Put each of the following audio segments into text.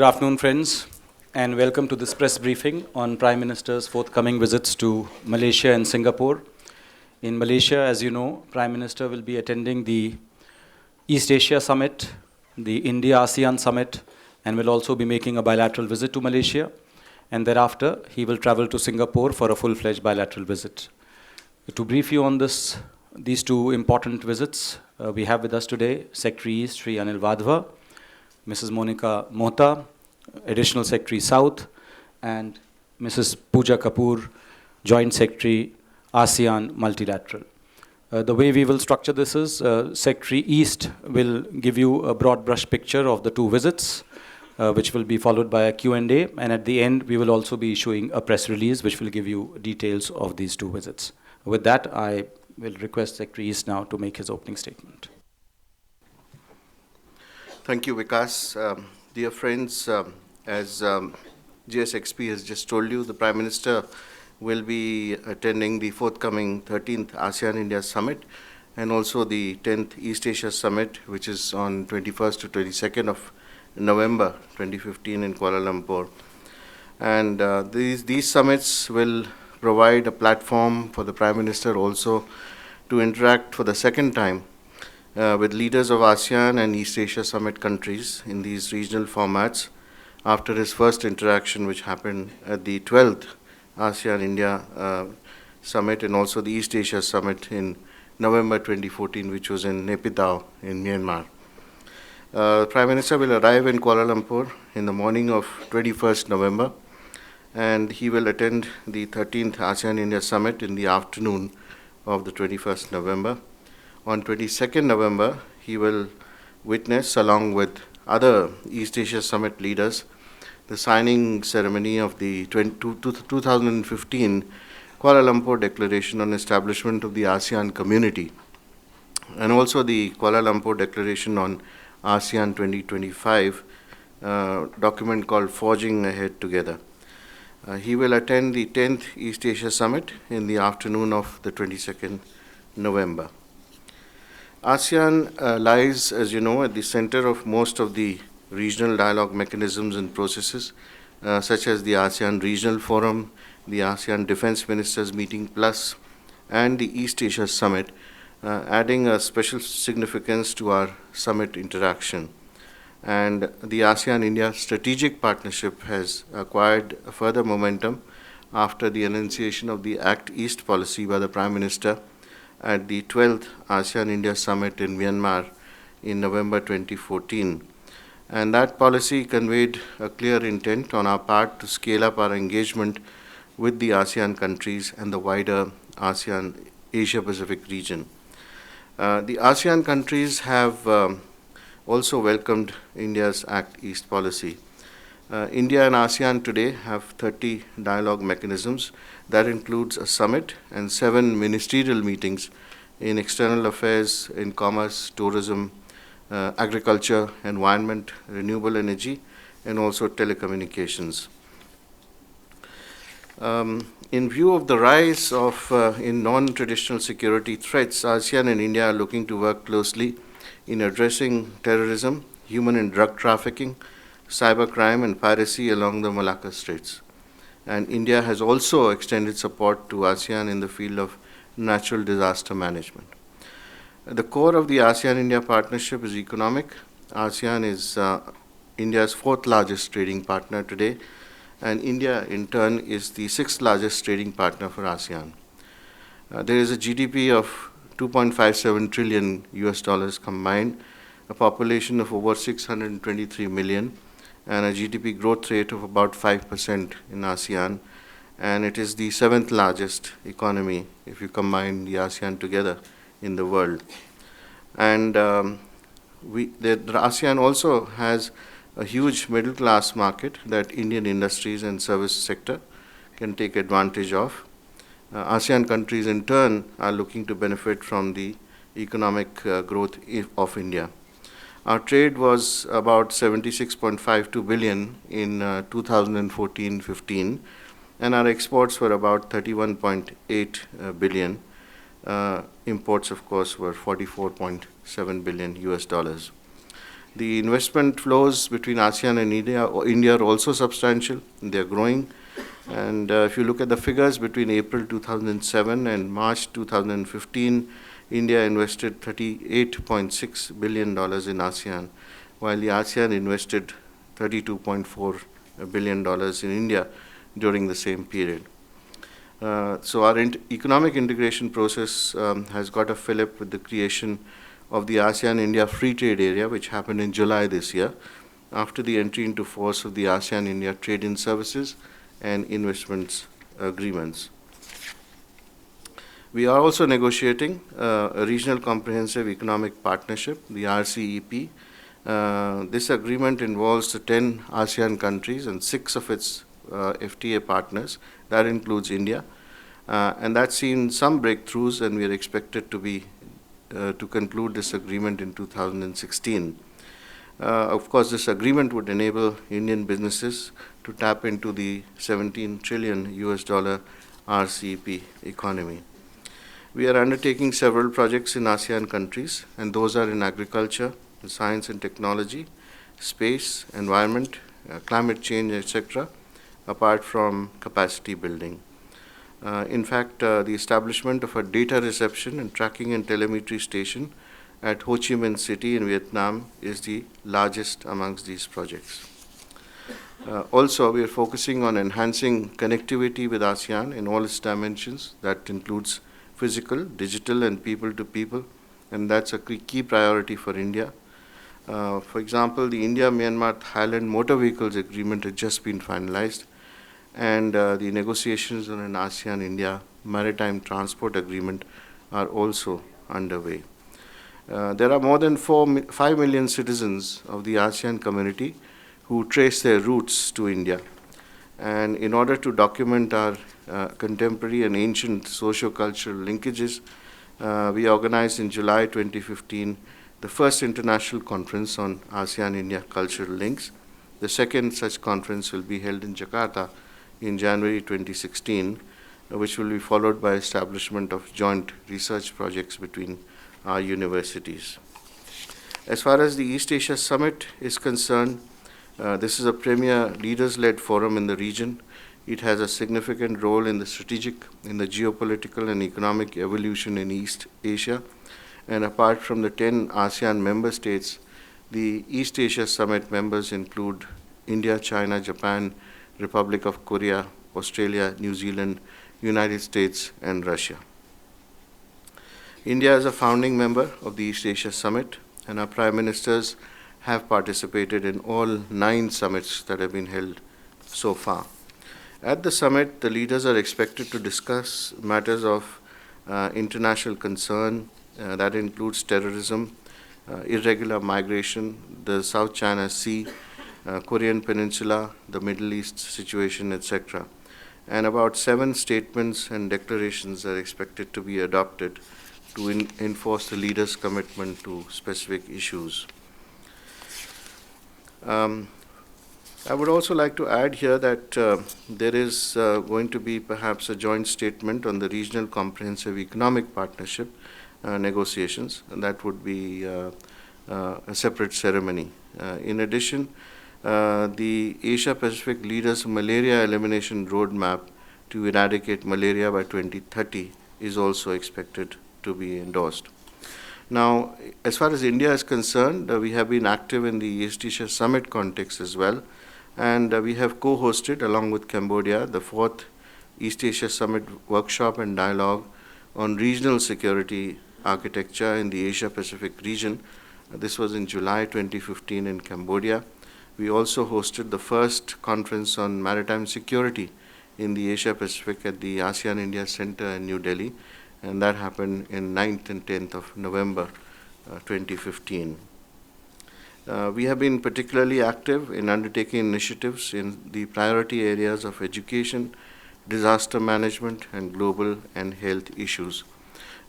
afternoon, friends, and welcome to this press briefing on Prime Minister's forthcoming visits to Malaysia and Singapore. In Malaysia, as you know, Prime Minister will be attending the East Asia Summit, the India-ASEAN Summit, and will also be making a bilateral visit to Malaysia. And thereafter, he will travel to Singapore for a full-fledged bilateral visit. To brief you on these two important visits, we have with us today Secretary East, Sri Anil Vadhva, Mrs. Monica Mohta, Additional Secretary South, and Mrs. Pooja Kapoor, Joint Secretary ASEAN Multilateral. The way we will structure this is Secretary East will give you a broad brush picture of the two visits, which will be followed by a Q&A, and at the end we will also be issuing a press release which will give you details of these two visits. With that, I will request Secretary East now to make his opening statement. Thank you, Vikas. Dear friends, as GSXP has just told you, the Prime Minister will be attending the forthcoming 13th ASEAN-India Summit and also the 10th East Asia Summit, which is on 21st to 22nd of November 2015 in Kuala Lumpur. And these summits will provide a platform for the Prime Minister also to interact for the second time with leaders of ASEAN and East Asia Summit countries in these regional formats after his first interaction, which happened at the 12th ASEAN-India Summit and also the East Asia Summit in November 2014, which was in Naypyidaw in Myanmar. Prime Minister will arrive in Kuala Lumpur in the morning of 21st November, and he will attend the 13th ASEAN-India Summit in the afternoon of the 21st November. On 22nd November, he will witness, along with other East Asia Summit leaders, the signing ceremony of the 2015 Kuala Lumpur Declaration on Establishment of the ASEAN Community, and also the Kuala Lumpur Declaration on ASEAN 2025, document called Forging Ahead Together. He will attend the 10th East Asia Summit in the afternoon of the 22nd November. ASEAN lies, as you know, at the center of most of the regional dialogue mechanisms and processes, such as the ASEAN Regional Forum, the ASEAN Defense Ministers Meeting Plus, and the East Asia Summit, adding a special significance to our summit interaction. And the ASEAN-India strategic partnership has acquired further momentum after the enunciation of the Act East policy by the Prime Minister at the 12th ASEAN-India Summit in Myanmar in November 2014. And that policy conveyed a clear intent on our part to scale up our engagement with the ASEAN countries and the wider ASEAN Asia-Pacific region. The ASEAN countries have also welcomed India's Act East policy. India and ASEAN today have 30 dialogue mechanisms. That includes a summit and 7 ministerial meetings in external affairs, in commerce, tourism, agriculture, environment, renewable energy, and also telecommunications. In view of the rise of in non-traditional security threats, ASEAN and India are looking to work closely in addressing terrorism, human and drug trafficking, cybercrime, and piracy along the Malacca Straits. And India has also extended support to ASEAN in the field of natural disaster management. The core of the ASEAN-India partnership is economic. ASEAN is India's 4th largest trading partner today, and India, in turn, is the 6th largest trading partner for ASEAN. There is a GDP of $2.57 trillion US dollars combined, a population of over 623 million, and a GDP growth rate of about 5% in ASEAN, and it is the 7th largest economy if you combine the ASEAN together in the world. And the ASEAN also has a huge middle class market that Indian industries and service sector can take advantage of. ASEAN countries in turn are looking to benefit from the economic growth of India. Our trade was about 76.52 billion in 2014-15, and our exports were about 31.8 billion. Imports, of course, were 44.7 billion US dollars. The investment flows between ASEAN and India are also substantial. They are growing. And if you look at the figures between April 2007 and March 2015, India invested $38.6 billion in ASEAN, while the ASEAN invested $32.4 billion in India during the same period. So our economic integration process has got a fillip with the creation of the ASEAN-India Free Trade Area, which happened in July this year, after the entry into force of the ASEAN-India Trade in Services and Investments Agreements. We are also negotiating a Regional Comprehensive Economic Partnership, the RCEP. This agreement involves the 10 ASEAN countries and 6 of its FTA partners. That includes India. And that's seen some breakthroughs, and we are expected to conclude this agreement in 2016. Of course, this agreement would enable Indian businesses to tap into the $17 trillion RCEP economy. We are undertaking several projects in ASEAN countries, and those are in agriculture, science and technology, space, environment, climate change, etc., apart from capacity building. In fact, the establishment of a data reception and tracking and telemetry station at Ho Chi Minh City in Vietnam is the largest amongst these projects. Also, we are focusing on enhancing connectivity with ASEAN in all its dimensions. That includes physical, digital, and people-to-people, and that's a key priority for India. For example, the India-Myanmar-Thailand Motor Vehicles Agreement has just been finalized, and the negotiations on an ASEAN-India Maritime Transport Agreement are also underway. There are more than 5 million citizens of the ASEAN community who trace their roots to India. And in order to document our contemporary and ancient socio-cultural linkages, we organized in July 2015 the first international conference on ASEAN-India cultural links. The second such conference will be held in Jakarta in January 2016, which will be followed by establishment of joint research projects between our universities. As far as the East Asia Summit is concerned, this is a premier leaders-led forum in the region. It has a significant role in the geopolitical and economic evolution in East Asia. And apart from the 10 ASEAN member states, the East Asia Summit members include India, China, Japan, Republic of Korea, Australia, New Zealand, United States, and Russia. India is a founding member of the East Asia Summit, and our prime ministers have participated in all 9 summits that have been held so far. At the summit, the leaders are expected to discuss matters of international concern. That includes terrorism, irregular migration, the South China Sea, Korean Peninsula, the Middle East situation, etc. And about 7 statements and declarations are expected to be adopted to enforce the leaders' commitment to specific issues. I would also like to add here that there is going to be perhaps a joint statement on the Regional Comprehensive Economic Partnership negotiations, and that would be a separate ceremony. In addition, the Asia-Pacific Leaders Malaria Elimination Roadmap to eradicate malaria by 2030 is also expected to be endorsed. Now, as far as India is concerned, we have been active in the East Asia Summit context as well, and we have co-hosted, along with Cambodia, the 4th East Asia Summit workshop and dialogue on regional security architecture in the Asia-Pacific region. This was in July 2015 in Cambodia. We also hosted the first conference on maritime security in the Asia-Pacific at the ASEAN-India Center in New Delhi, and that happened in 9th and 10th of November 2015. We have been particularly active in undertaking initiatives in the priority areas of education, disaster management, and global and health issues.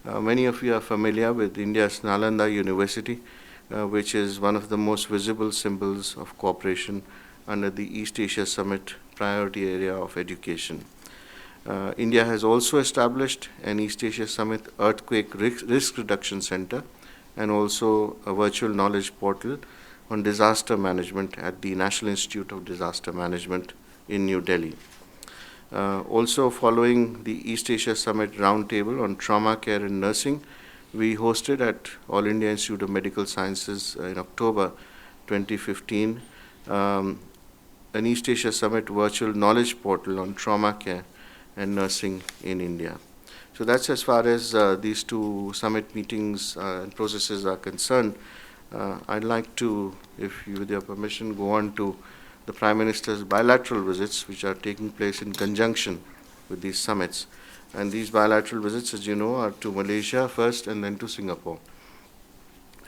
Many of you are familiar with India's Nalanda University, which is one of the most visible symbols of cooperation under the East Asia Summit priority area of education. India has also established an East Asia Summit Earthquake Risk Reduction Center and also a virtual knowledge portal on disaster management at the National Institute of Disaster Management in New Delhi. Also, following the East Asia Summit Roundtable on Trauma Care and Nursing, we hosted at All India Institute of Medical Sciences in October 2015 an East Asia Summit virtual knowledge portal on trauma care and nursing in India. So that's as far as these two summit meetings and processes are concerned. I'd like to, if you, with your permission, go on to the Prime Minister's bilateral visits, which are taking place in conjunction with these summits. And these bilateral visits, as you know, are to Malaysia first and then to Singapore.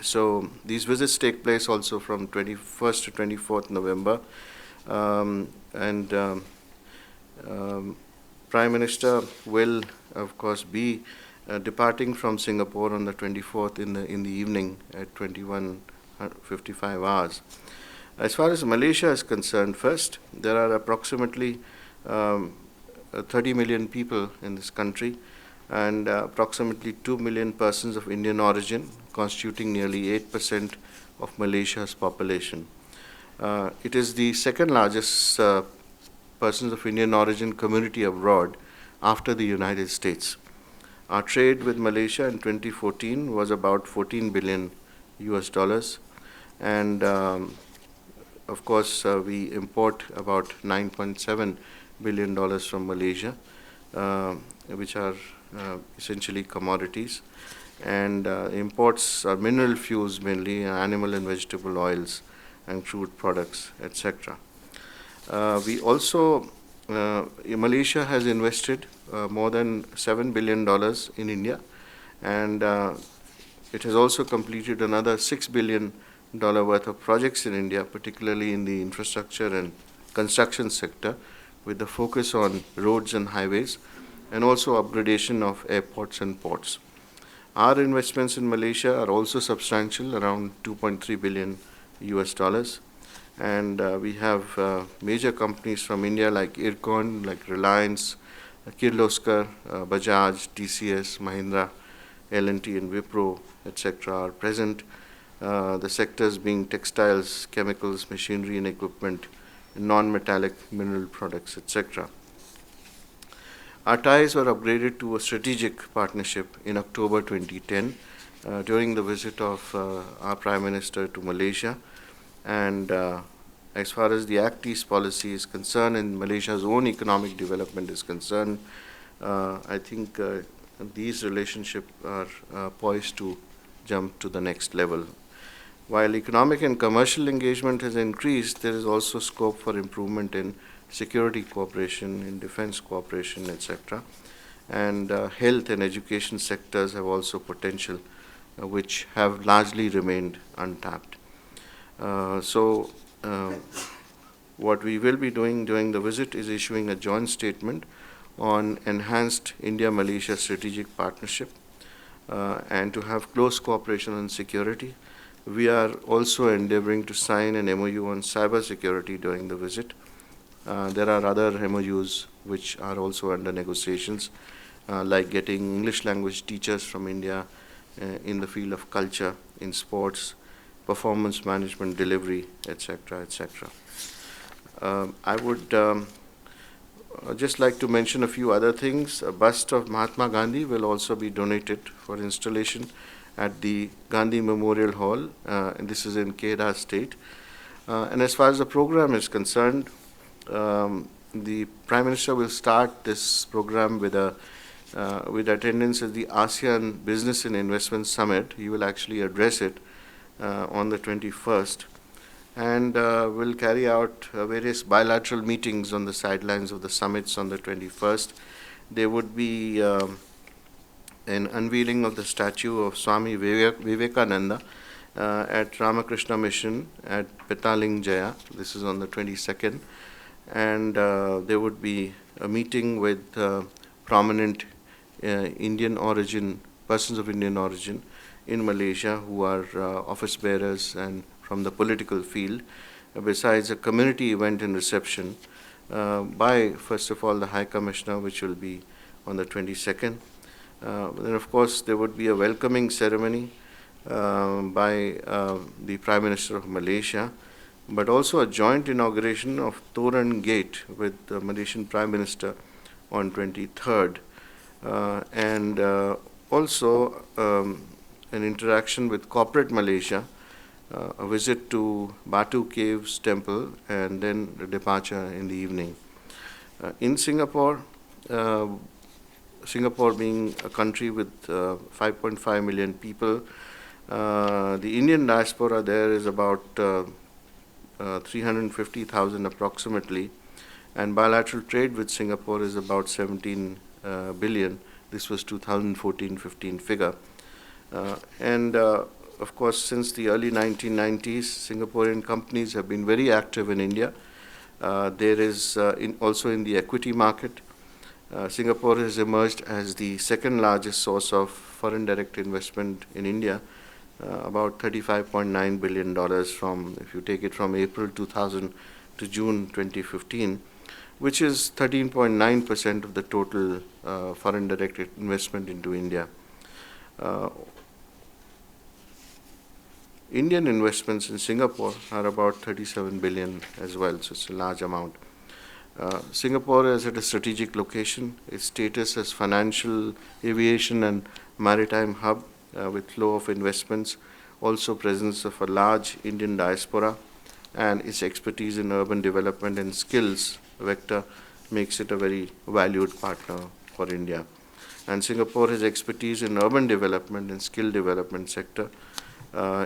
So these visits take place also from 21st to 24th November. Prime Minister will, of course, be departing from Singapore on the 24th in the evening at 21:55 hours. As far as Malaysia is concerned, first, there are approximately 30 million people in this country, and approximately 2 million persons of Indian origin, constituting nearly 8% of Malaysia's population. It is the second largest persons of Indian origin community abroad after the United States. Our trade with Malaysia in 2014 was about 14 billion US dollars, and of course we import about 9.7 billion dollars from Malaysia, which are essentially commodities, and imports are mineral fuels, mainly animal and vegetable oils and crude products, etc. We also, Malaysia has invested more than $7 billion in India, and it has also completed another $6 billion worth of projects in India, particularly in the infrastructure and construction sector, with the focus on roads and highways, and also upgradation of airports and ports. Our investments in Malaysia are also substantial, around 2.3 billion US dollars. And we have major companies from India like Ircon, like Reliance, Kirloskar, Bajaj, TCS, Mahindra, L&T and Wipro, etc. are present. The sectors being textiles, chemicals, machinery and equipment, non-metallic mineral products, etc. Our ties were upgraded to a strategic partnership in October 2010 during the visit of our Prime Minister to Malaysia. And as far as the Act East policy is concerned and Malaysia's own economic development is concerned, I think these relationships are poised to jump to the next level. While economic and commercial engagement has increased, there is also scope for improvement in security cooperation, in defense cooperation, etc. And health and education sectors have also potential, which have largely remained untapped. What we will be doing during the visit is issuing a joint statement on enhanced India-Malaysia strategic partnership and to have close cooperation on security. We are also endeavoring to sign an MOU on cyber security during the visit. There are other MOUs which are also under negotiations, like getting English language teachers from India in the field of culture, in sports, performance management, delivery, etc., etc. I would just like to mention a few other things. A bust of Mahatma Gandhi will also be donated for installation at the Gandhi Memorial Hall, and this is in Kedah State. And as far as the program is concerned, the Prime Minister will start this program with attendance at the ASEAN Business and Investment Summit. He will actually address it on the 21st, and will carry out various bilateral meetings on the sidelines of the summits on the 21st. There would be an unveiling of the statue of Swami Vivekananda at Ramakrishna Mission at Petaling Jaya. This is on the 22nd. And there would be a meeting with prominent Indian origin, persons of Indian origin in Malaysia who are office bearers and from the political field, besides a community event and reception by, first of all, the High Commissioner, which will be on the 22nd. Then, of course, there would be a welcoming ceremony by the Prime Minister of Malaysia, but also a joint inauguration of Toran Gate with the Malaysian Prime Minister on 23rd, and also an interaction with corporate Malaysia, a visit to Batu Caves Temple, and then the departure in the evening. In Singapore, Singapore being a country with 5.5 million people, the Indian diaspora there is about 350,000 approximately, and bilateral trade with Singapore is about 17 billion. This was 2014-15 figure. And of course, since the early 1990s, Singaporean companies have been very active in India. There is also in the equity market. Singapore has emerged as the second largest source of foreign direct investment in India, about $35.9 billion from, if you take it from April 2000 to June 2015, which is 13.9% of the total foreign direct investment into India. Indian investments in Singapore are about 37 billion as well, so it's a large amount. Singapore is at a strategic location. Its status as financial, aviation and maritime hub with flow of investments, also presence of a large Indian diaspora, and its expertise in urban development and skills vector makes it a very valued partner for India. And Singapore has expertise in urban development and skill development sector.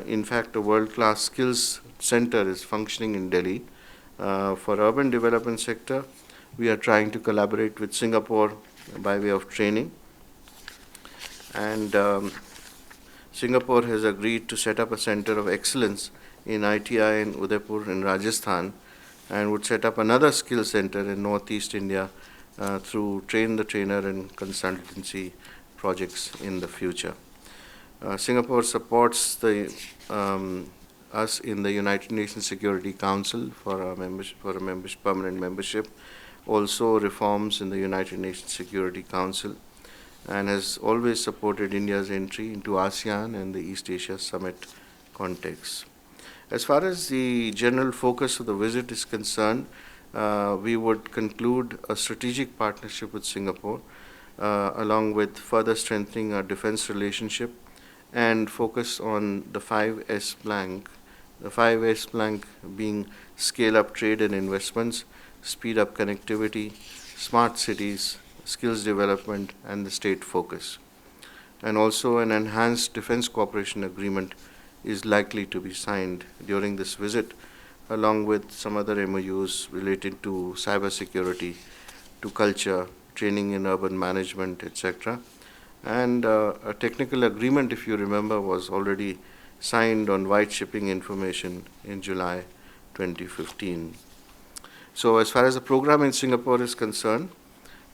In fact, a world-class skills center is functioning in Delhi. For urban development sector, we are trying to collaborate with Singapore by way of training. And Singapore has agreed to set up a center of excellence in ITI in Udaipur in Rajasthan, and would set up another skill center in Northeast India through train the trainer and consultancy projects in the future. Singapore supports us in the United Nations Security Council for a permanent membership, also reforms in the United Nations Security Council, and has always supported India's entry into ASEAN and the East Asia Summit context. As far as the general focus of the visit is concerned, we would conclude a strategic partnership with Singapore, along with further strengthening our defense relationship, and focus on the 5S plank. The 5S plank being scale up trade and investments, speed up connectivity, smart cities, skills development, and the state focus. And also an enhanced defense cooperation agreement is likely to be signed during this visit, along with some other MOUs related to cybersecurity, to culture, training in urban management, etc. And a technical agreement, if you remember, was already signed on white shipping information in July 2015. So as far as the program in Singapore is concerned,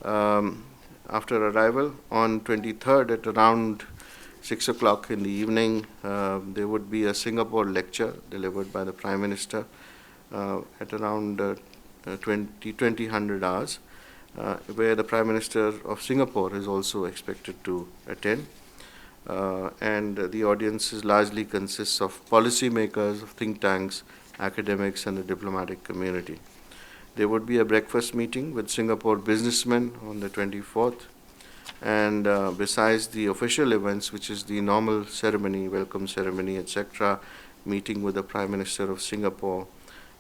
after arrival on 23rd at around 6 o'clock in the evening, there would be a Singapore lecture delivered by the Prime Minister at around 2000 hours, where the Prime Minister of Singapore is also expected to attend. And the audience largely consists of policymakers, of think tanks, academics, and the diplomatic community. There would be a breakfast meeting with Singapore businessmen on the 24th. And besides the official events, which is the normal ceremony, welcome ceremony, etc., meeting with the Prime Minister of Singapore,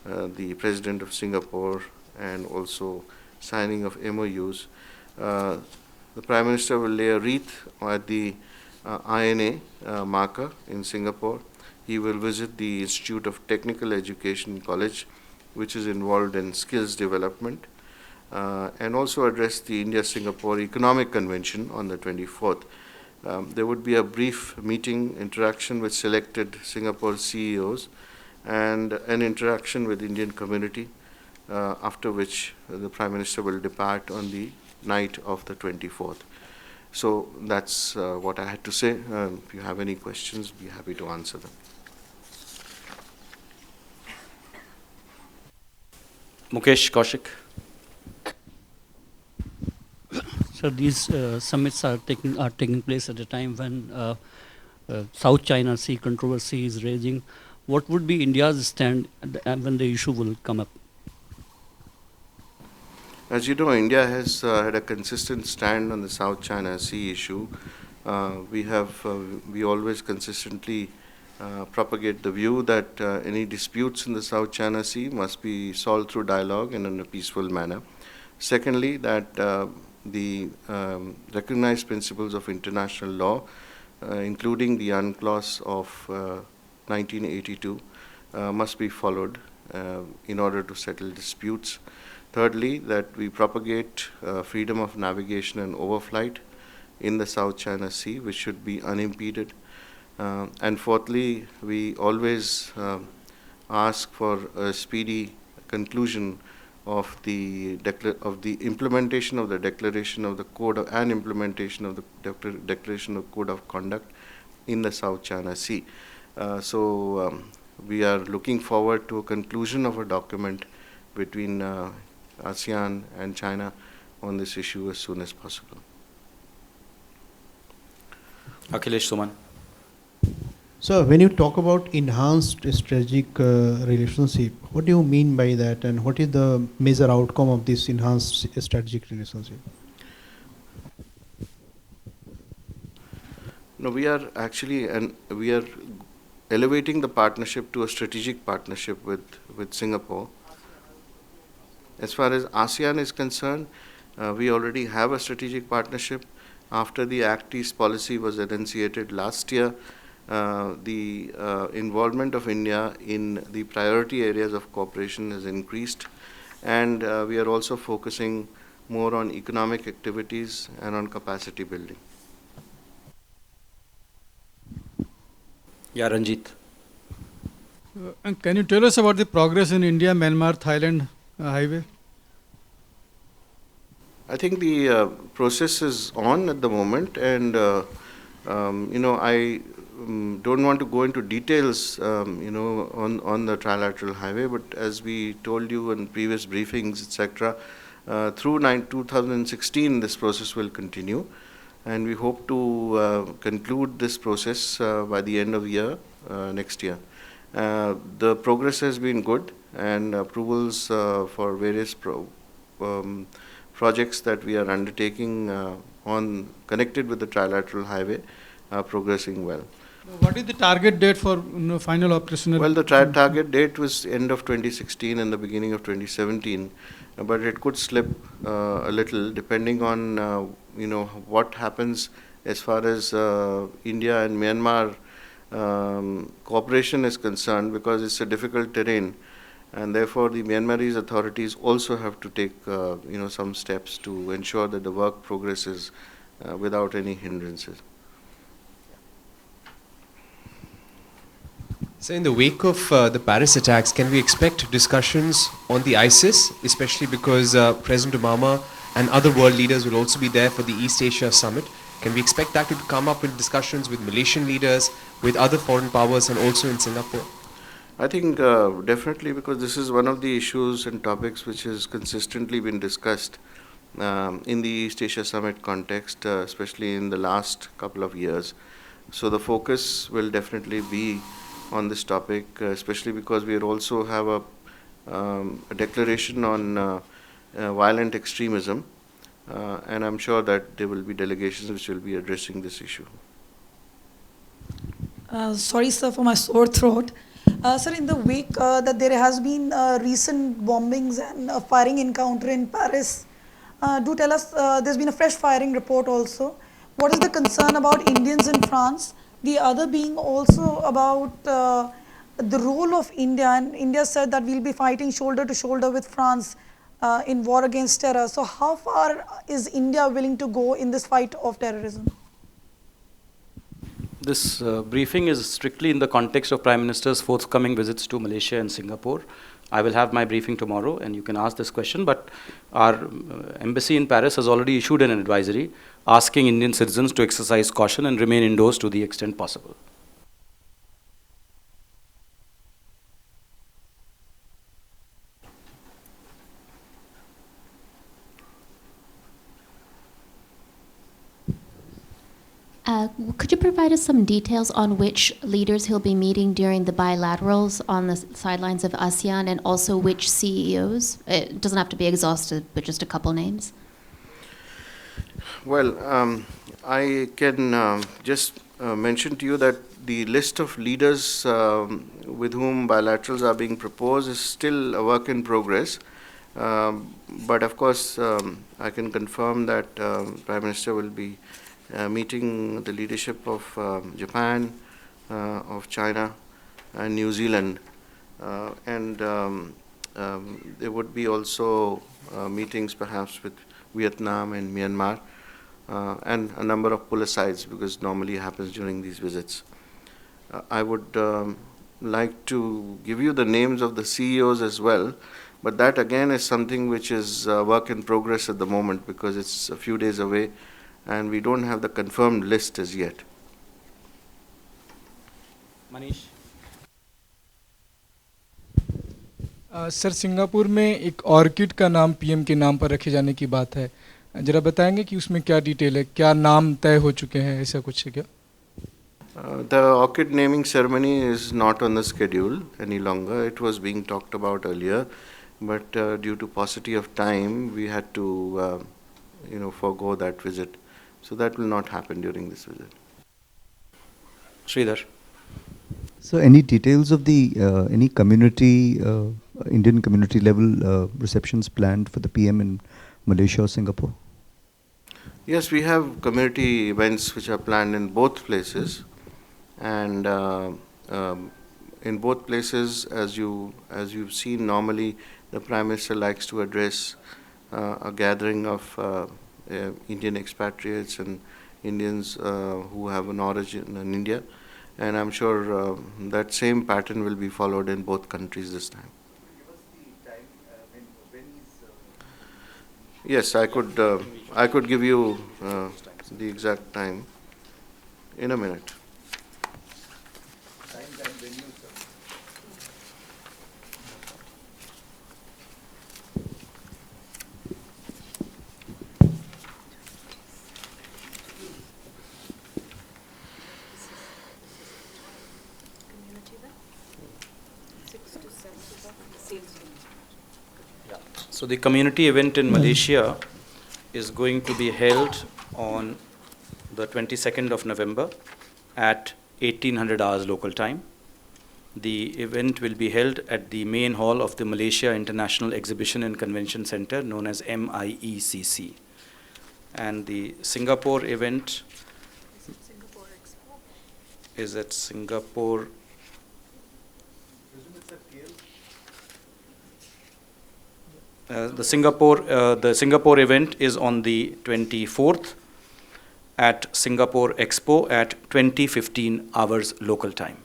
the President of Singapore, and also signing of MOUs, the Prime Minister will lay a wreath at the INA marker in Singapore. He will visit the Institute of Technical Education College, which is involved in skills development, and also address the India-Singapore Economic Convention on the 24th. There would be a brief meeting interaction with selected Singapore CEOs and an interaction with Indian community, after which the Prime Minister will depart on the night of the 24th. So that's what I had to say. If you have any questions, be happy to answer them. Mukesh Kaushik. So these summits are taking place at a time when South China Sea controversy is raging. What would be India's stand when the issue will come up? As you know, India has had a consistent stand on the South China Sea issue. We always consistently propagate the view that any disputes in the South China Sea must be solved through dialogue and in a peaceful manner. Secondly, that the recognized principles of international law, including the UNCLOS of 1982, must be followed in order to settle disputes. Thirdly, that we propagate freedom of navigation and overflight in the South China Sea, which should be unimpeded. And fourthly, we always ask for a speedy conclusion of the implementation of the declaration of the code and implementation of the declaration of code of conduct in the South China Sea. We are looking forward to a conclusion of a document between ASEAN and China on this issue as soon as possible. Akhilesh Suman. So when you talk about enhanced strategic relationship, what do you mean by that, and what is the major outcome of this enhanced strategic relationship? No, we are actually, and we are elevating the partnership to a strategic partnership with Singapore. As far as ASEAN is concerned, we already have a strategic partnership. After the Act East policy was enunciated last year, the involvement of India in the priority areas of cooperation has increased, and we are also focusing more on economic activities and on capacity building. Yeah, Ranjit. And can you tell us about the progress in India, Myanmar, Thailand highway? I think the process is on at the moment, and I don't want to go into details, on the trilateral highway. But as we told you in previous briefings, etc., through 2016, this process will continue, and we hope to conclude this process by the end of the year next year. The progress has been good, and approvals for various projects that we are undertaking connected with the trilateral highway are progressing well. What is the target date for final operational? Well, the target date was end of 2016 and the beginning of 2017, but it could slip a little depending on what happens as far as India and Myanmar cooperation is concerned, because it's a difficult terrain, and therefore the Myanmarese authorities also have to take some steps to ensure that the work progresses without any hindrances. So in the wake of the Paris attacks, can we expect discussions on the ISIS, especially because President Obama and other world leaders will also be there for the East Asia Summit? Can we expect that to come up in discussions with Malaysian leaders, with other foreign powers, and also in Singapore? I think definitely, because this is one of the issues and topics which has consistently been discussed in the East Asia Summit context, especially in the last couple of years. So the focus will definitely be on this topic, especially because we also have a declaration on violent extremism, and I'm sure that there will be delegations which will be addressing this issue. Sorry, sir, for my sore throat. Sir, in the wake that there has been recent bombings and a firing encounter in Paris, do tell us, there's been a fresh firing report also. What is the concern about Indians in France? The other being also about the role of India, and India said that we'll be fighting shoulder to shoulder with France in war against terror. So how far is India willing to go in this fight of terrorism? This briefing is strictly in the context of Prime Minister's forthcoming visits to Malaysia and Singapore. I will have my briefing tomorrow, and you can ask this question, but our embassy in Paris has already issued an advisory asking Indian citizens to exercise caution and remain indoors to the extent possible. Could you provide us some details on which leaders he'll be meeting during the bilaterals on the sidelines of ASEAN, and also which CEOs? It doesn't have to be exhaustive, but just a couple names. Well, I can just mention to you that the list of leaders with whom bilaterals are being proposed is still a work in progress. But of course, I can confirm that Prime Minister will be meeting the leadership of Japan, of China, and New Zealand. And there would be also meetings perhaps with Vietnam and Myanmar, and a number of pull asides, because normally happens during these visits. I would like to give you the names of the CEOs as well, but that again is something which is work in progress at the moment, because it's a few days away and we don't have the confirmed list as yet. Manish? Sir Singapore में एक orchid का नाम PM के नाम पर रखे जाने की बात है, जरा बताएंगे कि उसमें क्या डिटेल है, क्या नाम तय हो चुके हैं, ऐसा कुछ है क्या? The orchid naming ceremony is not on the schedule any longer. It was being talked about earlier, but due to paucity of time, we had to, forego that visit. So that will not happen during this visit. Sridhar? So, any details of the any community, Indian community level receptions planned for the PM in Malaysia or Singapore? Yes, we have community events which are planned in both places, and in both places, as you've seen, normally the Prime Minister likes to address a gathering of Indian expatriates and Indians who have an origin in India, and I'm sure that same pattern will be followed in both countries this time. Yes, I could give you the exact time in a minute. So the community event in Malaysia is going to be held on the 22nd of November at 1800 hours local time. The event will be held at the main hall of the Malaysia International Exhibition and Convention Center, known as MIECC. And the Singapore event is at Singapore. The Singapore event is on the 24th at Singapore Expo at 20:15 hours local time.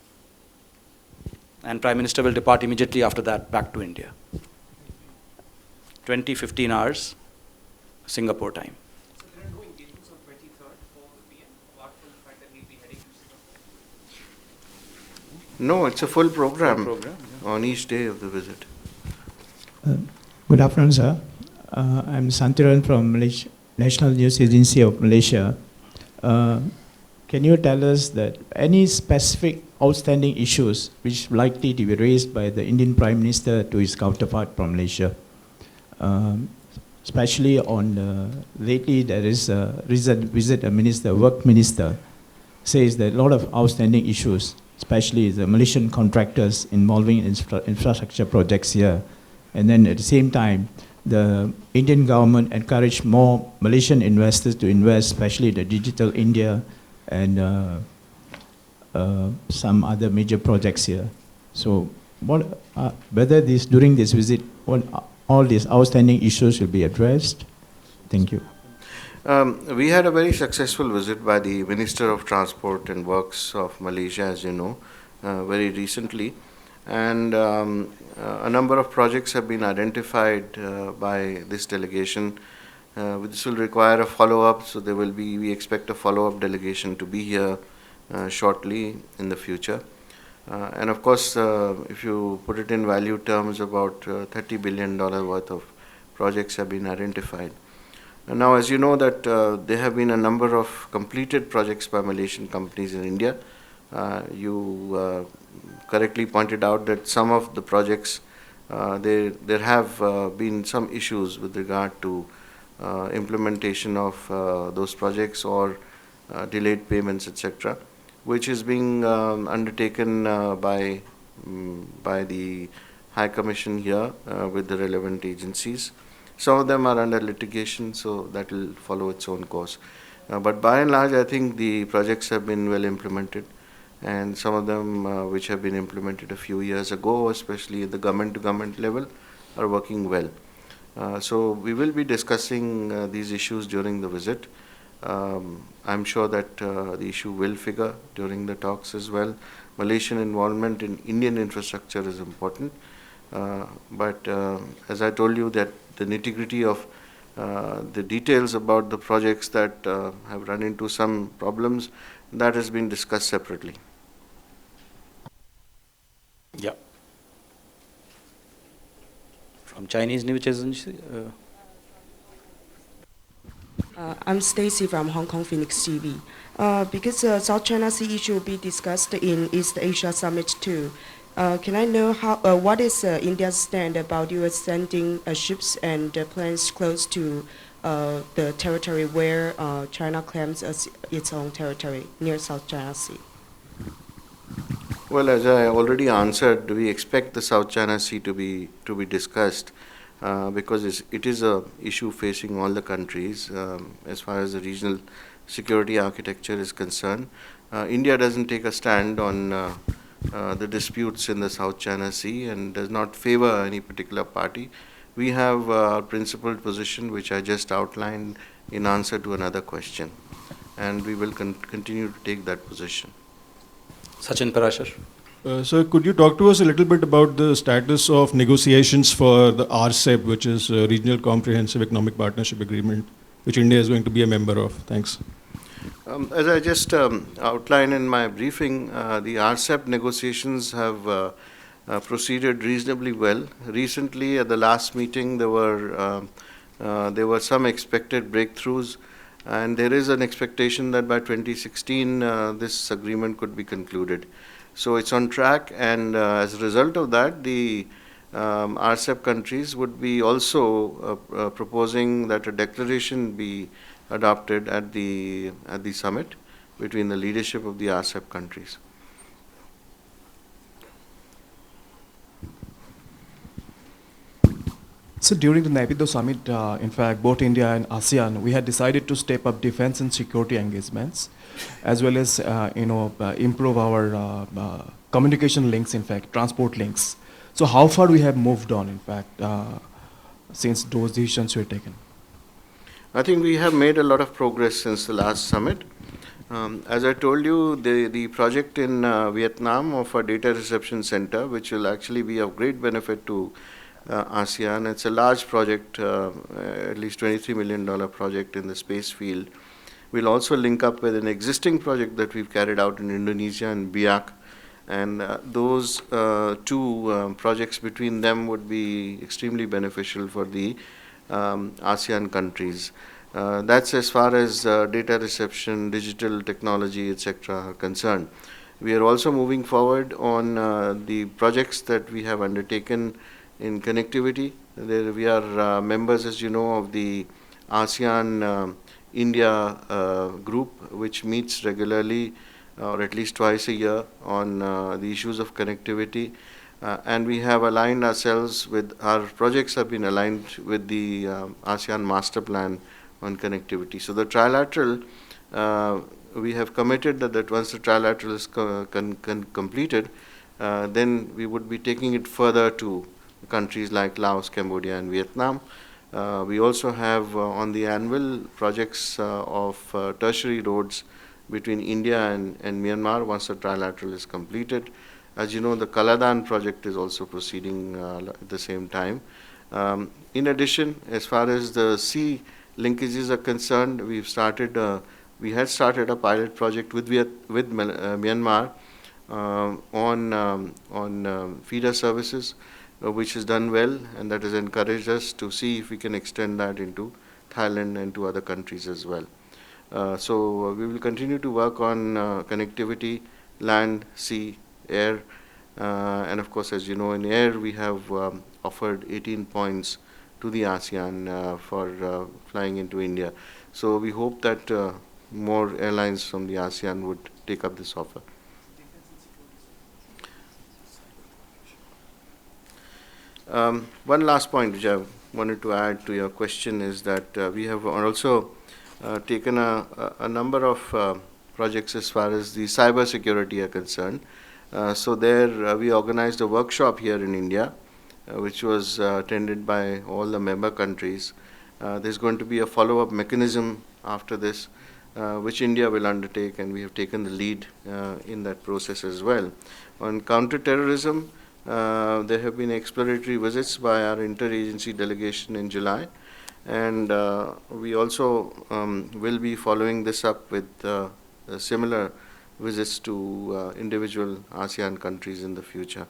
And Prime Minister will depart immediately after that back to India. 20:15 hours Singapore time. So there are no engagements on 23rd for the PM, apart from the fact that he'll be heading to Singapore? No, it's a full program, Yeah. on each day of the visit. Good afternoon, sir. I'm Santiran from National News Agency of Malaysia. Can you tell us that any specific outstanding issues which likely to be raised by the Indian Prime Minister to his counterpart from Malaysia? Especially on lately there is a recent visit, a work minister says that a lot of outstanding issues, especially the Malaysian contractors involving infrastructure projects here. And then at the same time, the Indian government encouraged more Malaysian investors to invest, especially the Digital India and some other major projects here. So whether during this visit, all these outstanding issues will be addressed? Thank you. We had a very successful visit by the Minister of Transport and Works of Malaysia, as you know, very recently. And a number of projects have been identified by this delegation. This will require a follow-up, so we expect a follow-up delegation to be here shortly in the future. And of course, if you put it in value terms, about $30 billion worth of projects have been identified. Now, as you know that there have been a number of completed projects by Malaysian companies in India. You correctly pointed out that some of the projects, there have been some issues with regard to implementation of those projects or delayed payments, etc., which is being undertaken by the High Commission here with the relevant agencies. Some of them are under litigation, so that will follow its own course. But by and large, I think the projects have been well implemented, and some of them which have been implemented a few years ago, especially at the government-to-government level, are working well. So we will be discussing these issues during the visit. I'm sure that the issue will figure during the talks as well. Malaysian involvement in Indian infrastructure is important, but as I told you, that the nitty-gritty of the details about the projects that have run into some problems, that has been discussed separately. Yeah. From Chinese news agency. I'm Stacy from Hong Kong Phoenix TV. Because South China Sea issue will be discussed in East Asia Summit too. Can I know what is India's stand about U.S. sending ships and planes close to the territory where China claims as its own territory near South China Sea? Well, as I already answered, we expect the South China Sea to be discussed because it is a issue facing all the countries as far as the regional security architecture is concerned. India doesn't take a stand on the disputes in the South China Sea and does not favor any particular party. We have our principled position, which I just outlined in answer to another question, and we will continue to take that position. Sachin Parashar. Sir, could you talk to us a little bit about the status of negotiations for the RCEP, which is Regional Comprehensive Economic Partnership Agreement, which India is going to be a member of? Thanks. As I just outlined in my briefing, the RCEP negotiations have proceeded reasonably well. Recently, at the last meeting, there were some expected breakthroughs, and there is an expectation that by 2016 this agreement could be concluded. So it's on track, and as a result of that, the RCEP countries would be also proposing that a declaration be adopted at the summit between the leadership of the RCEP countries. So during the Naypyidaw summit, in fact, both India and ASEAN, we had decided to step up defense and security engagements, as well as improve our communication links, in fact, transport links. So how far we have moved on, in fact, since those decisions were taken? I think we have made a lot of progress since the last summit. As I told you, the project in Vietnam of a data reception center, which will actually be of great benefit to ASEAN. It's a large project, at least $23 million project in the space field. We'll also link up with an existing project that we've carried out in Indonesia and Biak. And those two projects between them would be extremely beneficial for the ASEAN countries. That's as far as data reception, digital technology, etc. are concerned. We are also moving forward on the projects that we have undertaken in connectivity. There we are members, as you know, of the ASEAN India group, which meets regularly or at least twice a year on the issues of connectivity. And we have aligned ourselves with, our projects have been aligned with the ASEAN Master Plan on connectivity. So the trilateral, we have committed that once the trilateral is completed, then we would be taking it further to countries like Laos, Cambodia and Vietnam. We also have on the annual projects of tertiary roads between India and Myanmar once the trilateral is completed. As you know, the Kaladan project is also proceeding at the same time. In addition, as far as the sea linkages are concerned, we had started a pilot project with Myanmar on feeder services, which is done well, and that has encouraged us to see if we can extend that into Thailand, and to other countries as well. So we will continue to work on connectivity, land, sea, air, and of course, as you know, in air we have offered 18 points to the ASEAN for flying into India. So we hope that more airlines from the ASEAN would take up this offer. One last point which I wanted to add to your question is that we have also taken a number of projects as far as the cyber security are concerned. So there we organized a workshop here in India, which was attended by all the member countries. There's going to be a follow-up mechanism after this, which India will undertake, and we have taken the lead in that process as well. On counter-terrorism, there have been exploratory visits by our interagency delegation in July, and we also will be following this up with similar visits to individual ASEAN countries in the future.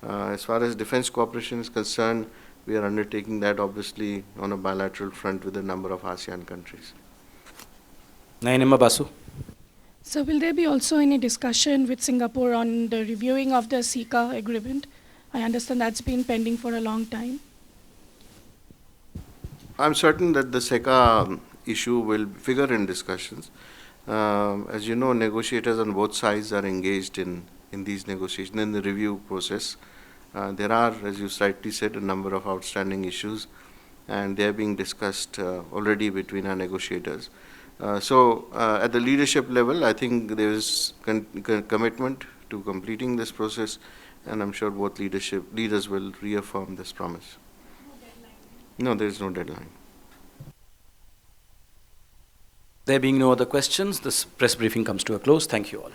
As far as defense cooperation is concerned, we are undertaking that obviously on a bilateral front with a number of ASEAN countries. Nainima Basu. So will there be also any discussion with Singapore on the reviewing of the CECA agreement? I understand that's been pending for a long time. I'm certain that the CECA issue will figure in discussions. As you know, negotiators on both sides are engaged in these negotiations, in the review process. There are, as you rightly said, a number of outstanding issues, and they are being discussed already between our negotiators. So at the leadership level, I think there is commitment to completing this process, and I'm sure both leaders will reaffirm this promise. No, there is no deadline. There being no other questions, this press briefing comes to a close. Thank you all.